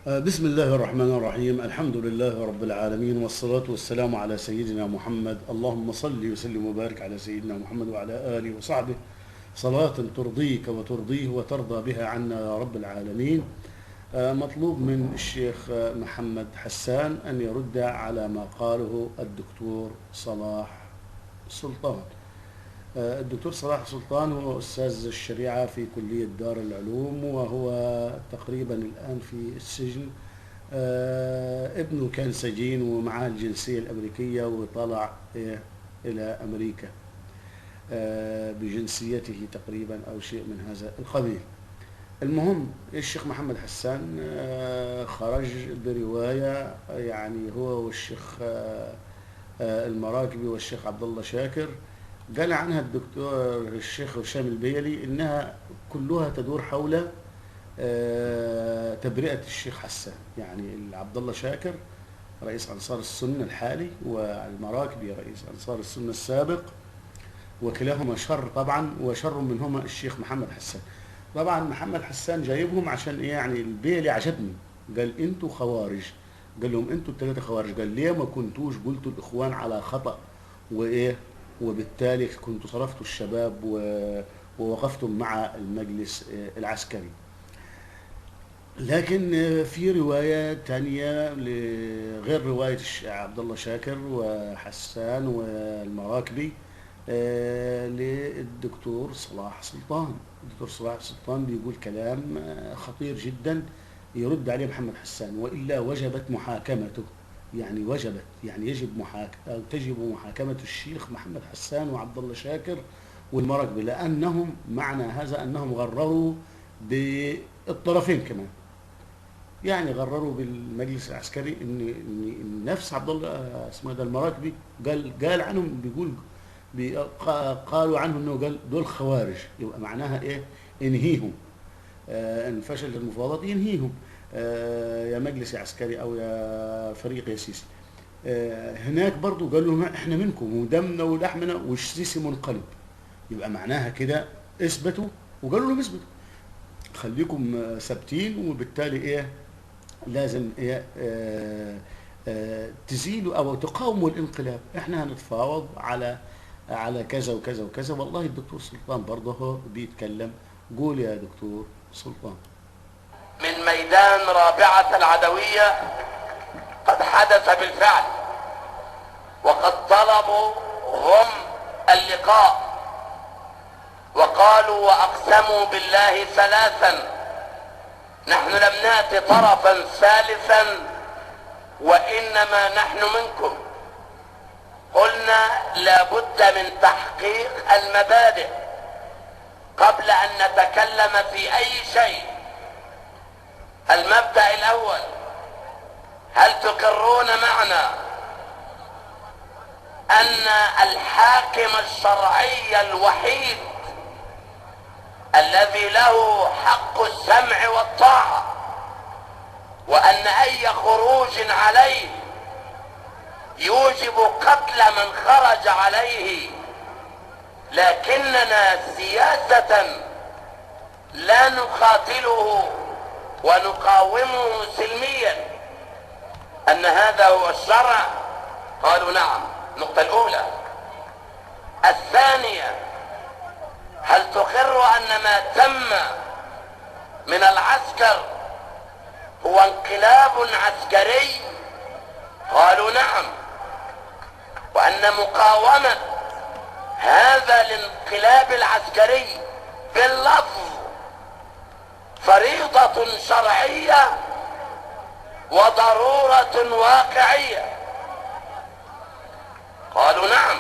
بسم الله الرحمن الرحيم. الحمد لله رب العالمين، والصلاة والسلام على سيدنا محمد. اللهم صل وسلم وبارك على سيدنا محمد وعلى آله وصحبه صلاة ترضيك وترضيه وترضى بها عنا يا رب العالمين. مطلوب من الشيخ محمد حسان أن يرد على ما قاله الدكتور صلاح سلطان. الدكتور صلاح سلطان هو أستاذ الشريعة في كلية دار العلوم، وهو تقريبا الآن في السجن. ابنه كان سجين ومعاه الجنسية الأمريكية، وطلع إلى أمريكا بجنسيته تقريبا أو شيء من هذا القبيل. المهم الشيخ محمد حسان خرج برواية، يعني هو والشيخ المراكبي والشيخ عبد الله شاكر. قال عنها الدكتور الشيخ هشام البيلي إنها كلها تدور حول تبرئة الشيخ حسان، يعني عبد الله شاكر رئيس أنصار السنة الحالي، والمراكبي رئيس أنصار السنة السابق، وكلاهما شر طبعا، وشر منهما الشيخ محمد حسان. طبعا محمد حسان جايبهم عشان ايه؟ يعني البيلي عجبني، قال انتوا خوارج، قال لهم انتوا الثلاثه خوارج، قال ليه ما كنتوش قلتوا الاخوان على خطأ وايه، وبالتالي كنتوا صرفتوا الشباب ووقفتم مع المجلس العسكري. لكن في رواية تانية غير رواية عبد الله شاكر وحسان والمراكبي للدكتور صلاح سلطان. الدكتور صلاح سلطان بيقول كلام خطير جدا يرد عليه محمد حسان، وإلا وجبت محاكمته. يعني وجبت، يعني تجب محاكمة الشيخ محمد حسان وعبد الله شاكر والمراكبي، لأنهم معنى هذا أنهم غرروا بالطرفين كمان. يعني غرروا بالمجلس العسكري ان نفس عبد الله اسمه ده المراكبي قال عنهم، بيقول قالوا عنه انه قال دول خوارج، يبقى معناها ايه؟ انهيهم. ان فشلت المفاوضات ينهيهم، يا مجلس عسكري او يا فريق يا سيسي. هناك برضو قالوا لهم احنا منكم ودمنا ولحمنا والسيسي منقلب، يبقى معناها كده اثبتوا، وقالوا لهم اثبتوا خليكم ثابتين، وبالتالي ايه؟ لازم ايه؟ تزيلوا او تقاوموا الانقلاب، احنا هنتفاوض على كذا وكذا وكذا. والله الدكتور سلطان برضه هو بيتكلم. قول يا دكتور سلطان. من ميدان رابعة العدوية قد حدث بالفعل، وقد طلبوا هم اللقاء، وقالوا وأقسموا بالله ثلاثا نحن لم نأتي طرفا ثالثا وإنما نحن منكم. قلنا لابد من تحقيق المبادئ قبل أن نتكلم في أي شيء. المبدأ الأول: هل تقرون معنا أن الحاكم الشرعي الوحيد الذي له حق السمع والطاعة، وأن أي خروج عليه يوجب قتل من خرج عليه، لكننا سياسة لا نقاتله ونقاومه سلميا، أن هذا هو الشرع؟ قالوا نعم. النقطة الأولى. الثانية: هل تقر أن ما تم من العسكر هو انقلاب عسكري؟ قالوا نعم، وأن مقاومة هذا الانقلاب العسكري باللفظ فريضة شرعية وضرورة واقعية. قالوا نعم.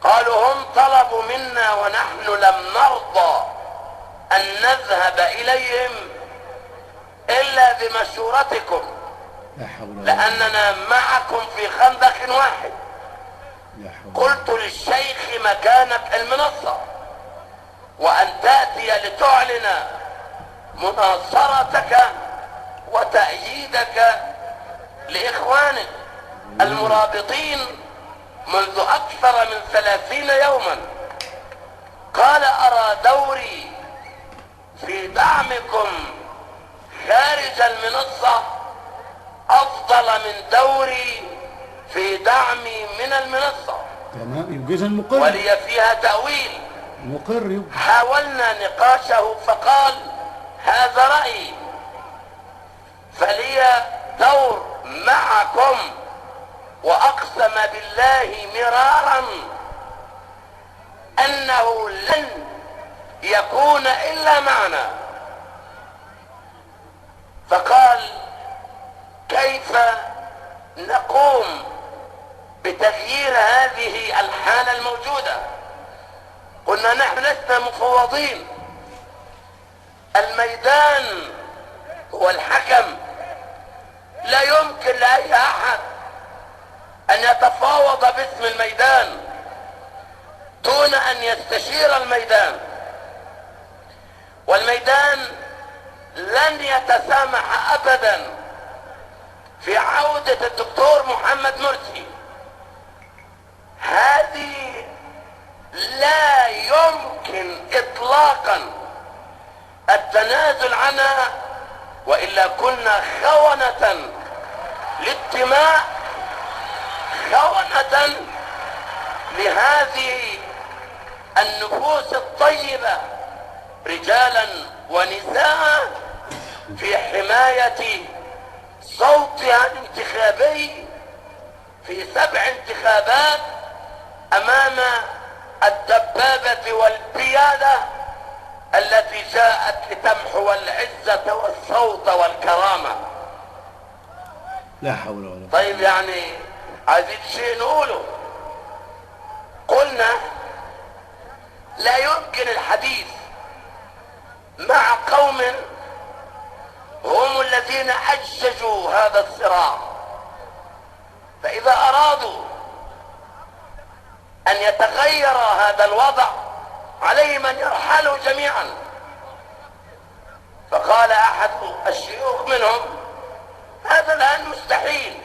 قالوا هم طلبوا منا ونحن لم نرضى أن نذهب إليهم إلا بمشورتكم، لأننا معكم في خندق واحد. قلت للشيخ مكانك المنصة، وأن تأتي لتعلن مناصرتك وتأييدك لإخوانك المرابطين منذ أكثر من 30 يوما. قال: أرى دوري في دعمكم نتائج المنصة افضل من دوري في دعمي من المنصة، تمام، يبقى إذا مقر. ولي فيها تأويل. مقر يبقى. حاولنا نقاشه فقال هذا رأيي، فلي دور معكم، وأقسم بالله مرارا أنه لن يكون إلا معنا. فقال كيف نقوم بتغيير هذه الحالة الموجودة؟ قلنا نحن لسنا مفوضين، الميدان هو الحكم، لا يمكن لأي أحد أن يتفاوض باسم الميدان دون أن يستشير الميدان، والميدان لن يتسامح أبدا في عودة الدكتور محمد مرسي. هذه لا يمكن إطلاقا التنازل عنها، وإلا كنا خونة للدماء، خونة لهذه النفوس الطيبة رجالا ونساء في حماية صوتها الانتخابي في 7 انتخابات أمام الدبابة والبيادة التي جاءت لتمحو العزة والصوت والكرامة. لا حول ولا قوة. طيب يعني عايزين شيء نقوله. قلنا لا يمكن الحديث مع قوم هم الذين أججوا هذا الصراع، فإذا أرادوا أن يتغير هذا الوضع عليهم أن يرحلوا جميعا. فقال أحد الشيوخ منهم هذا الآن مستحيل.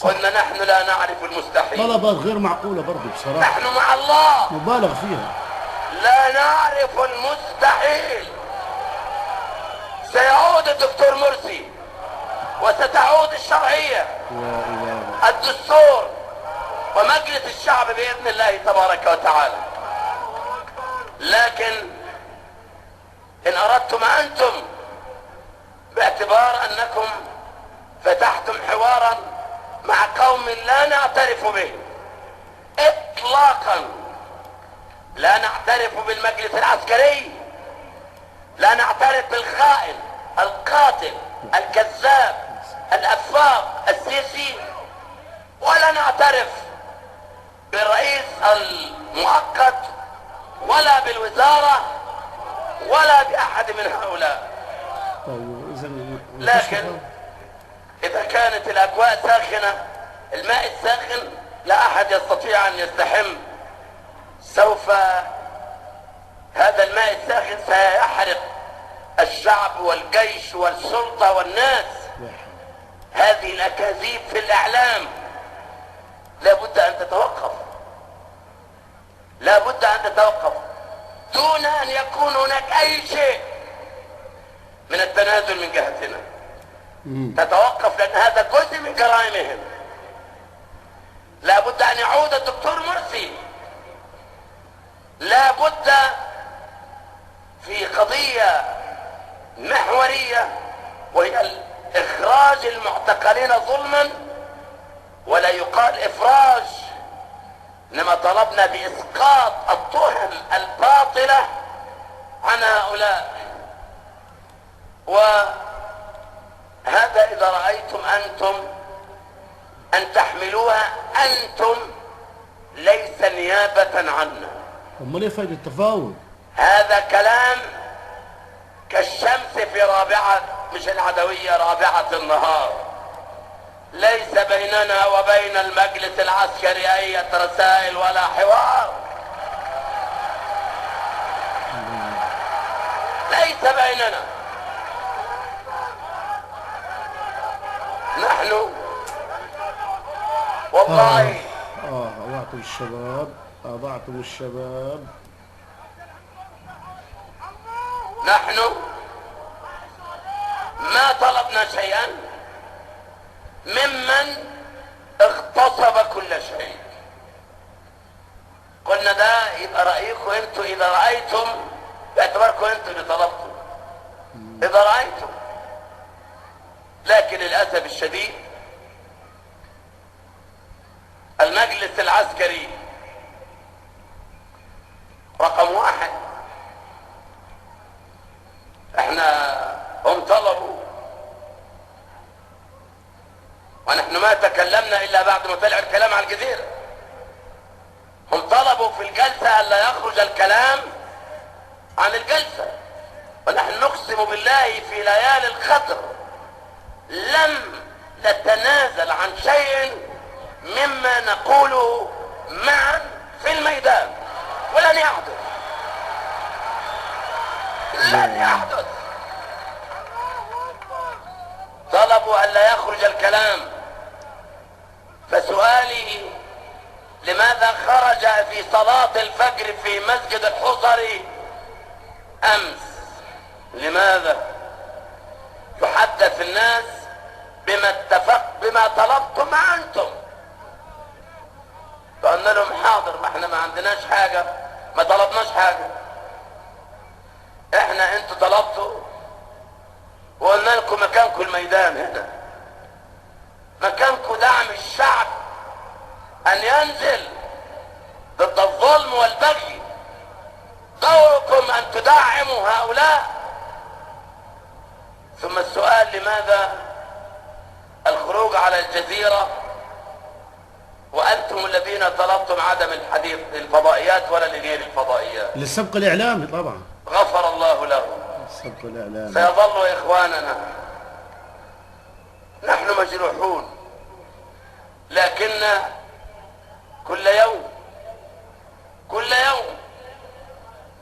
قلنا نحن لا نعرف المستحيل، طلبات غير معقولة برضه بصراحة، نحن مع الله مبالغ فيها. لا نعرف المستحيل. سيعود الدكتور مرسي وستعود الشرعية، الدستور ومجلس الشعب بإذن الله تبارك وتعالى. لكن إن أردتم أنتم باعتبار أنكم فتحتم حوارا مع قوم لا نعترف به إطلاقا، لا نعترف بالمجلس العسكري، لا نعترف بالخائن القاتل الكذاب الأفاق السيسي، ولا نعترف بالرئيس المؤقت ولا بالوزارة ولا بأحد من هؤلاء. لكن إذا كانت الأجواء ساخنة، الماء الساخن لا أحد يستطيع أن يستحم، سوف هذا الماء الساخن سيحرق الشعب والجيش والسلطة والناس. هذه الأكاذيب في الإعلام لابد أن تتوقف، لابد أن تتوقف دون أن يكون هناك أي شيء من التنازل من جهتنا. تتوقف، لأن هذا جزء من جرائمهم. لابد أن يعود الدكتور مرسي، لابد في قضية محورية وهي إخراج المعتقلين ظلما، ولا يقال إفراج، إنما طلبنا بإسقاط التهم الباطلة عن هؤلاء. وهذا إذا رأيتم أنتم أن تحملوها أنتم، ليس نيابة عنا. أمال إيه فايدة التفاوض؟ هذا كلام كالشمس في رابعة، مش العدوية، رابعة النهار. ليس بيننا وبين المجلس العسكري أي رسائل ولا حوار، ليس بيننا. نحن والله أضعتم الشباب، أضعتم الشباب. نحن ما طلبنا شيئا ممن اغتصب كل شيء. قلنا ده يبقى رأيكم انتوا اذا رأيتم، باعتباركم انتوا اللي طلبتم اذا رأيتم. لكن للأسف الشديد المجلس العسكري رقم 1، هم طلبوا ونحن ما تكلمنا الا بعد ما طلع الكلام على الجزيرة. هم طلبوا في الجلسة الا يخرج الكلام عن الجلسة، ونحن نقسم بالله في ليالي الخطر لم نتنازل عن شيء مما نقوله معا في الميدان، ولن يحدث، لن يحدث. طلبوا ألا يخرج الكلام، فسؤالي لماذا خرج في صلاة الفجر في مسجد الحصري أمس؟ لماذا يحدث الناس بما طلبتم أنتم؟ فقلنا لهم حاضر، ما احنا ما عندناش حاجة، ما طلبناش حاجة، احنا انتوا طلبتوا وقلنا لكم مكانكم الميدان هنا، مكانكم دعم الشعب ان ينزل ضد الظلم والبغي، دوركم ان تدعموا هؤلاء. ثم السؤال لماذا الخروج على الجزيرة وأنتم الذين طلبتم عدم الحديث للفضائيات ولا لغير الفضائيات؟ للسبق الإعلامي طبعا. غفر الله له. السبق الإعلامي. سيظل إخواننا، نحن مجروحون، لكن كل يوم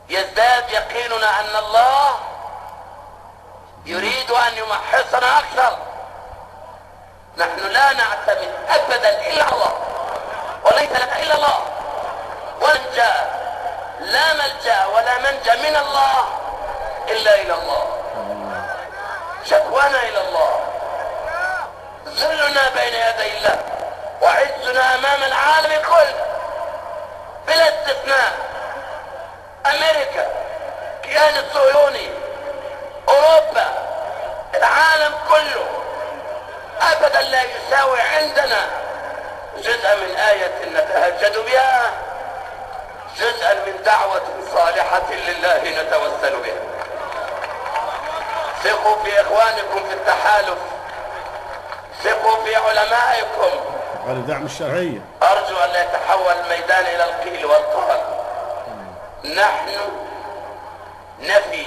يزداد يقيننا أن الله يريد أن يمحصنا أكثر. نحن لا نعتمد أبدا إلا الله، وليس لنا إلا الله، ونلجأ، لا ملجأ ولا منجأ من الله إلا إلى الله. شكوانا إلى الله، ذلنا بين يدي الله، وعزنا أمام العالم كله بلا استثناء. أمريكا، كيان الصهيوني، أوروبا، العالم كله أبدا لا يساوي عندنا جزءا من آية نتهجد بها، جزءا من دعوة صالحة لله نتوسل بها. ثقوا في إخوانكم في التحالف، ثقوا في علمائكم. على دعم الشرعية. أرجو أن لا يتحول الميدان إلى القيل والقال. نحن نفي،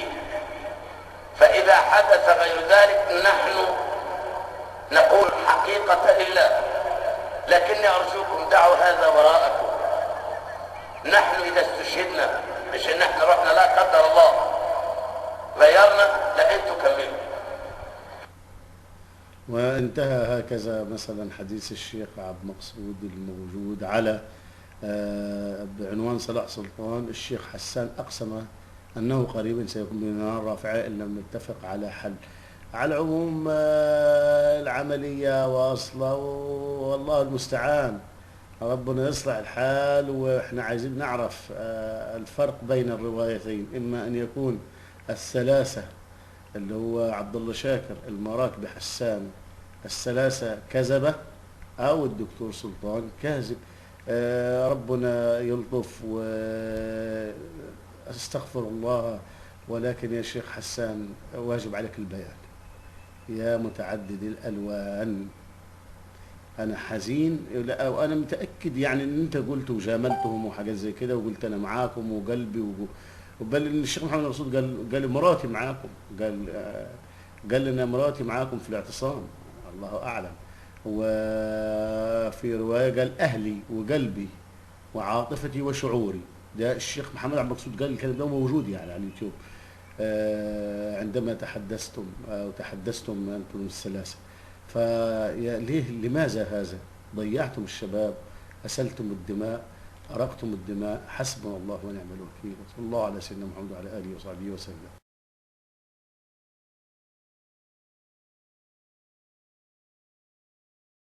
فإذا حدث غير ذلك نحن نقول حقيقة لله. لكني أرجوكم دعوا هذا وراءكم. نحن إذا استشهدنا، مش إن احنا رحنا لا قدر الله غيرنا، لا انتوا كملوا. وانتهى هكذا مثلا حديث الشيخ عبد المقصود الموجود على بعنوان صلاح سلطان. الشيخ حسان أقسم أنه قريبا سيكون بنار رافعة إن لم نتفق على حل. على العموم العملية واصلة والله المستعان، ربنا يصلح الحال. وإحنا عايزين نعرف الفرق بين الروايتين، إما أن يكون الثلاثة اللي هو عبد الله شاكر المراكبي حسان الثلاثة كذبة، أو الدكتور سلطان كاذب. ربنا يلطف واستغفر الله. ولكن يا شيخ حسان واجب عليك البيان يا متعدد الألوان. أنا حزين، وأنا متأكد يعني إن أنت قلت وجاملتهم وحاجات زي كده، وقلت أنا معاكم وقلبي بل إن الشيخ محمد رسول قال مراتي معاكم، قال لنا مراتي معاكم في الاعتصام، الله أعلم. وفي رواية قال أهلي وقلبي وعاطفتي وشعوري. ده الشيخ محمد عبد المقصود قال الكلام ده موجود يعني على اليوتيوب عندما تحدثتم أنتم الثلاثة. فليه لماذا هذا؟ ضيعتم الشباب، أسلتم الدماء، أرقتم الدماء. حسبنا الله ونعم الوكيل، وصلى الله على سيدنا محمد وعلى آله وصحبه وسلم.